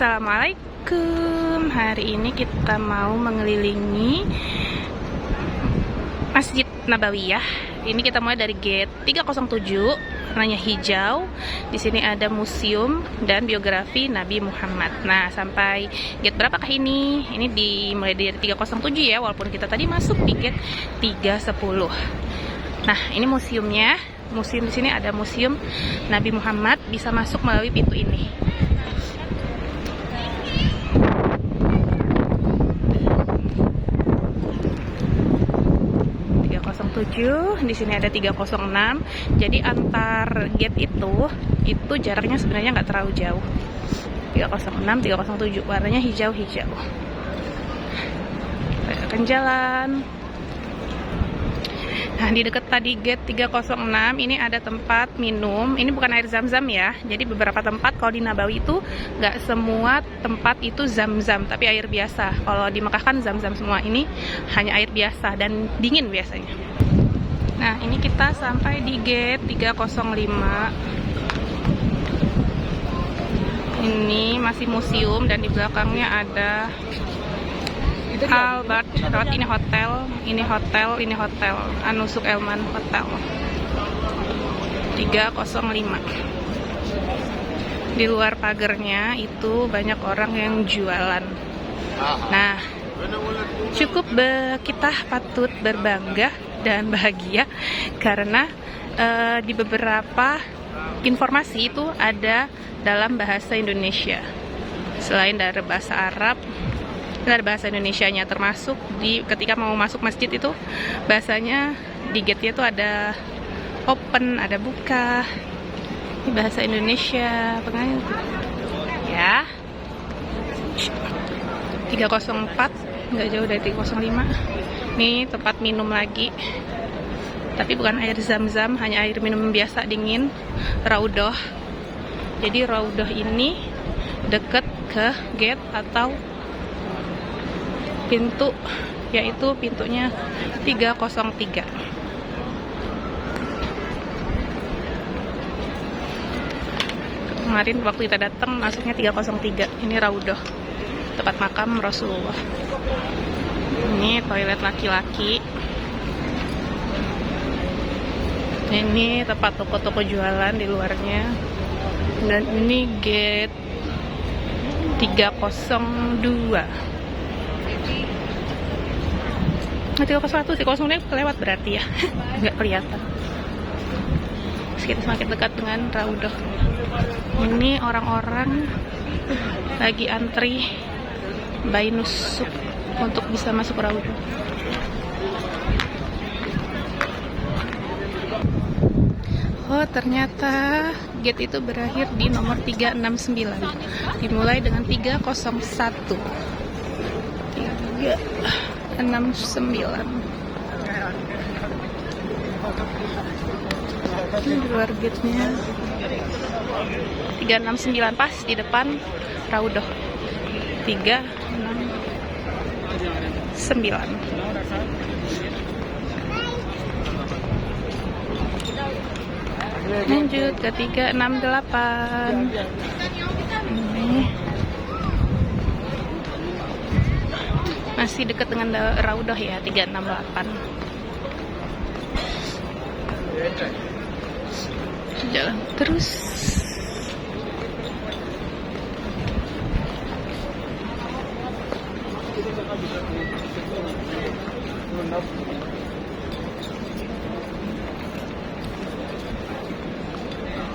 Assalamualaikum. Hari ini kita mau mengelilingi Masjid Nabawiyah. Ini kita mulai dari gate 307, warnanya hijau. Di sini ada museum dan biografi Nabi Muhammad. Nah, sampai gate berapakah ini? Ini dimulai dari 307 ya, walaupun kita tadi masuk di gate 310. Nah, ini museumnya. Museum di sini ada museum Nabi Muhammad, bisa masuk melalui pintu ini. Di sini ada 306. Jadi antar gate itu jaraknya sebenarnya nggak terlalu jauh. 306, 307, warnanya hijau-hijau. Saya akan jalan. Nah, di dekat tadi gate 306 ini ada tempat minum. Ini bukan air zam-zam ya. Jadi beberapa tempat kalau di Nabawi itu nggak semua tempat itu zam-zam, tapi air biasa. Kalau di Mekah kan zam-zam semua. Ini hanya air biasa dan dingin biasanya. Nah, ini kita sampai di gate 305. Ini masih museum dan di belakangnya ada Albert Road. Ini hotel, Anusuk Elman Hotel. 305. Di luar pagarnya itu banyak orang yang jualan. Nah, cukup kita patut berbangga dan bahagia karena di beberapa informasi itu ada dalam bahasa Indonesia. Selain dari bahasa Arab, dari bahasa Indonesianya, termasuk ketika mau masuk masjid itu bahasanya di gate-nya itu ada open, ada buka. Ini bahasa Indonesia, ya. 304, nggak jauh dari 305. Ini tempat minum lagi, tapi bukan air zam-zam, hanya air minum biasa dingin, Raudhah. Jadi Raudhah ini dekat ke gate atau pintu, yaitu pintunya 303. Kemarin waktu kita datang masuknya 303. Ini Raudhah, tempat makam Rasulullah. Ini toilet laki-laki. Ini tempat toko-toko jualan di luarnya. Dan ini gate 302. 301 sih, 02 kelewat berarti ya. Nggak kelihatan. Kita semakin dekat dengan Raudhah. Ini orang-orang lagi antri bainusuk untuk bisa masuk Raudhah. Oh, ternyata gate itu berakhir di nomor 369. Dimulai dengan 301. 369. Ini di luar gate-nya. 369 pas di depan Raudhah. 369. Lanjut ke 368. Ini masih dekat dengan Raudhah ya, 368. Jalan terus.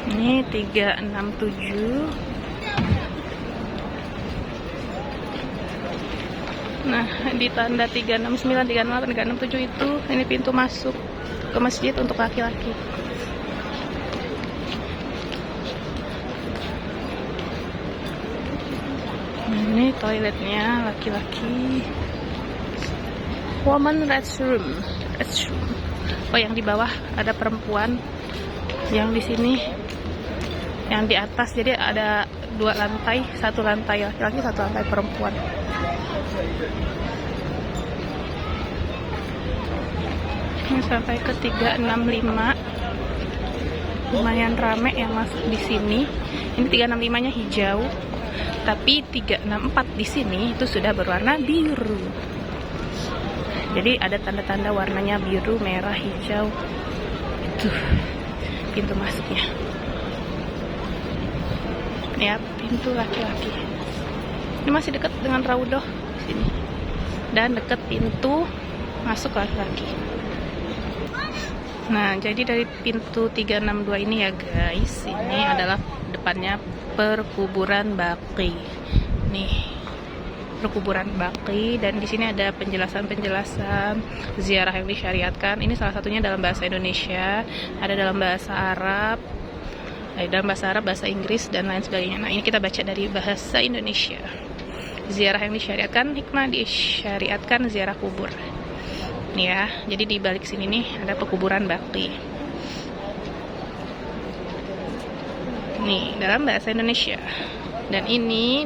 Ini 367. Nah, di tanda 369, 368, 367 itu ini pintu masuk ke masjid untuk laki-laki. Ini toiletnya laki-laki. Woman restroom. Oh, yang di bawah ada perempuan, yang di sini, yang di atas. Jadi ada 2 lantai, 1 lantai laki-laki, 1 lantai perempuan. Ini sampai ke 365. Lumayan rame yang masuk di sini. Ini 365-nya hijau. Tapi 364 di sini itu sudah berwarna biru. Jadi ada tanda-tanda warnanya biru, merah, hijau. Itu pintu masuknya. Ya, pintu laki-laki. Ini masih dekat dengan Raudhah sini. Dan dekat pintu masuk laki-laki. Nah, jadi dari pintu 362 ini ya guys, ini adalah depannya perkuburan Baqi. Nih, perkuburan Baqi, dan di sini ada penjelasan-penjelasan ziarah yang disyariatkan. Ini salah satunya dalam bahasa Indonesia, ada dalam bahasa Arab, bahasa Inggris dan lain sebagainya. Nah, ini kita baca dari bahasa Indonesia. Ziarah yang disyariatkan, hikmah disyariatkan ziarah kubur. Ya, jadi di balik sini nih ada pekuburan Baqi. Nih, dalam bahasa Indonesia. Dan ini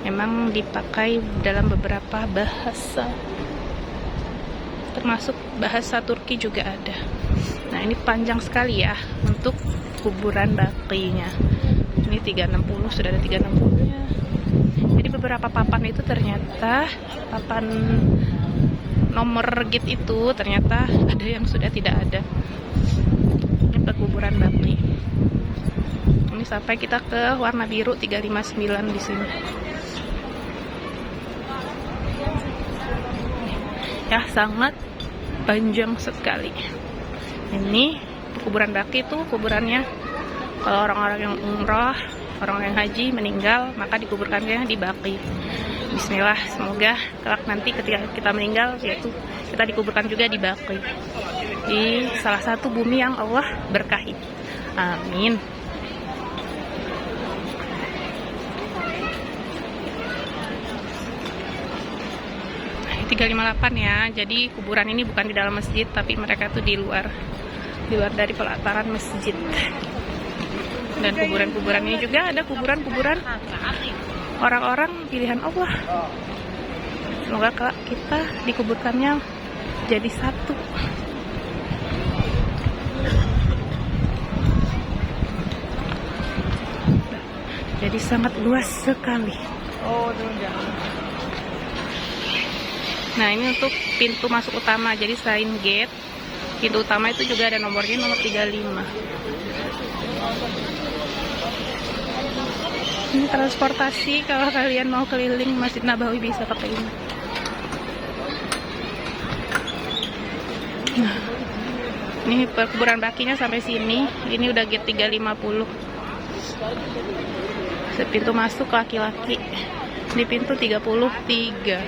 memang dipakai dalam beberapa bahasa. Termasuk bahasa Turki juga ada. Nah, ini panjang sekali ya untuk kuburan Baqi-nya. Ini 360, sudah ada 360-nya. Jadi beberapa papan itu ternyata papan nomor gate itu ternyata ada yang sudah tidak ada. Ini perkuburan Baqi. Ini sampai kita ke warna biru 359 di sini. Ya, sangat panjang sekali. Ini perkuburan Baqi itu kuburannya kalau orang-orang yang umrah, orang yang haji meninggal, maka dikuburkannya di Baqi. Bismillah, semoga kelak nanti ketika kita meninggal, yaitu kita dikuburkan juga di Baqi, di salah satu bumi yang Allah berkahi. Amin. Nah, 358 ya. Jadi kuburan ini bukan di dalam masjid, tapi mereka tuh di luar dari pelataran masjid. Dan kuburan-kuburan ini juga ada kuburan-kuburan orang-orang pilihan Allah. Semoga kelak kita dikuburkannya jadi satu. Jadi sangat luas sekali. Nah, ini untuk pintu masuk utama. Jadi selain gate, pintu utama itu juga ada nomornya, nomor 35. Ini transportasi, kalau kalian mau keliling Masjid Nabawi bisa pakai ini. Nah, ini perkuburan Baqi-nya sampai sini. Ini udah gate 350. Pintu masuk laki-laki. Di pintu 33.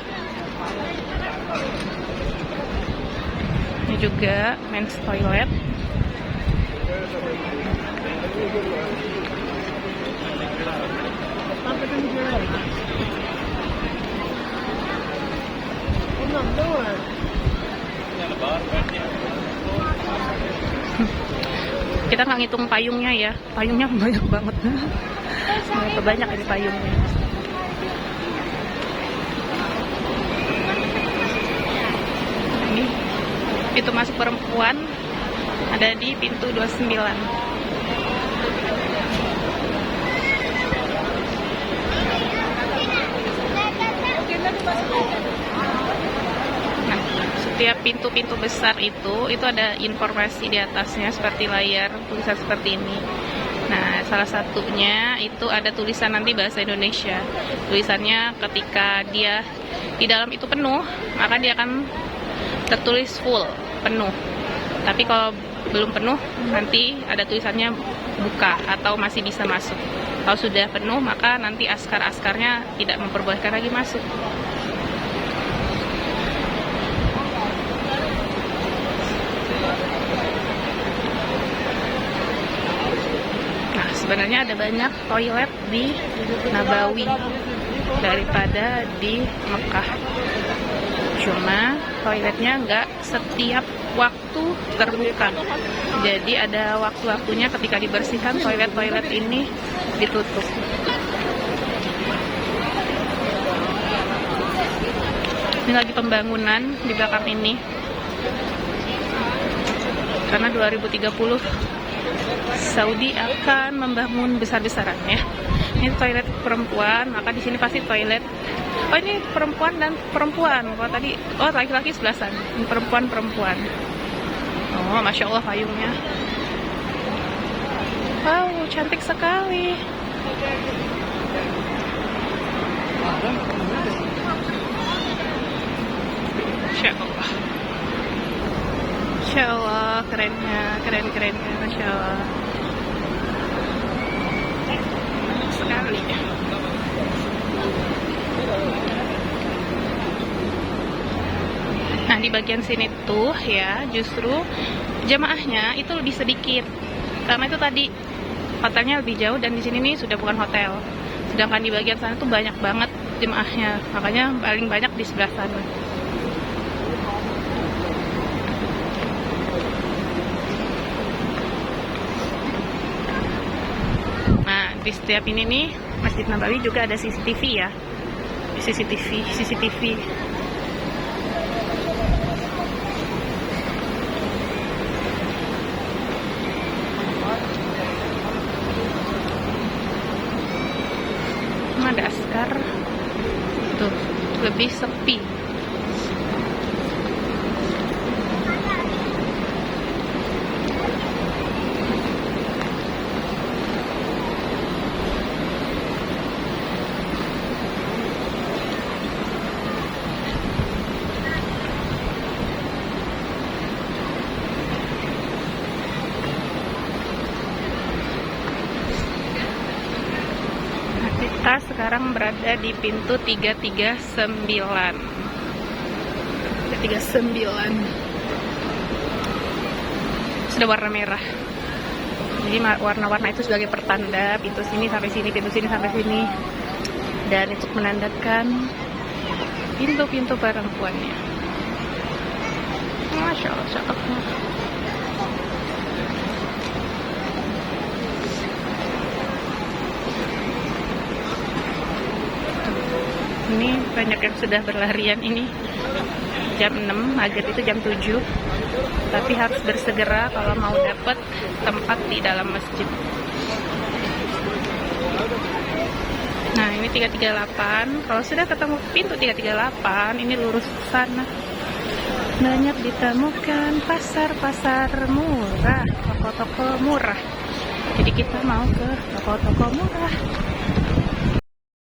Ini juga men's toilet. Kita nggak ngitung payungnya ya, payungnya banyak banget. Berapa banyak ini payungnya? Ini pintu masuk perempuan ada di pintu 29. Nah, setiap pintu-pintu besar itu ada informasi di atasnya seperti layar tulisan seperti ini. Nah, salah satunya itu ada tulisan nanti bahasa Indonesia. Tulisannya ketika dia di dalam itu penuh, maka dia akan tertulis full, penuh. Tapi kalau belum penuh, nanti ada tulisannya buka atau masih bisa masuk. Kalau sudah penuh, maka nanti askar-askarnya tidak memperbolehkan lagi masuk. Nah, sebenarnya ada banyak toilet di Nabawi daripada di Mekah. Cuma toiletnya nggak setiap waktu terbuka. Jadi ada waktu-waktunya ketika dibersihkan toilet-toilet ini ditutup. Ini lagi pembangunan di belakang ini. Karena 2030 Saudi akan membangun besar-besaran ya. Ini toilet perempuan, maka di sini pasti toilet. Oh, ini perempuan dan perempuan. Kalau tadi, oh laki-laki sebelasan. Ini perempuan. Oh, masya Allah payungnya. Wow, cantik sekali. Masya Allah. Masya Allah, kerennya, keren-kerennya, masya Allah. Sekali. Nah, di bagian sini tuh ya, justru jamaahnya itu lebih sedikit. Karena itu tadi hotelnya lebih jauh dan di sini nih sudah bukan hotel. Sedangkan di bagian sana tuh banyak banget jemaahnya. Makanya paling banyak di sebelah sana. Nah, di setiap ini nih Masjid Nabawi juga ada CCTV ya. CCTV. Ada askar tuh, lebih sepi. Kita sekarang berada di pintu 339. Sudah warna merah. Jadi warna-warna itu sebagai pertanda pintu sini sampai sini, pintu sini sampai sini. Dan untuk menandakan pintu-pintu perempuannya. Masya Allah, cakepnya. Ini banyak yang sudah berlarian ini. Jam 6, maghrib itu jam 7. Tapi harus bersegera kalau mau dapat tempat di dalam masjid. Nah, ini 338. Kalau sudah ketemu pintu 338, ini lurus ke sana. Banyak ditemukan pasar-pasar murah, toko-toko murah. Jadi kita mau ke toko-toko murah.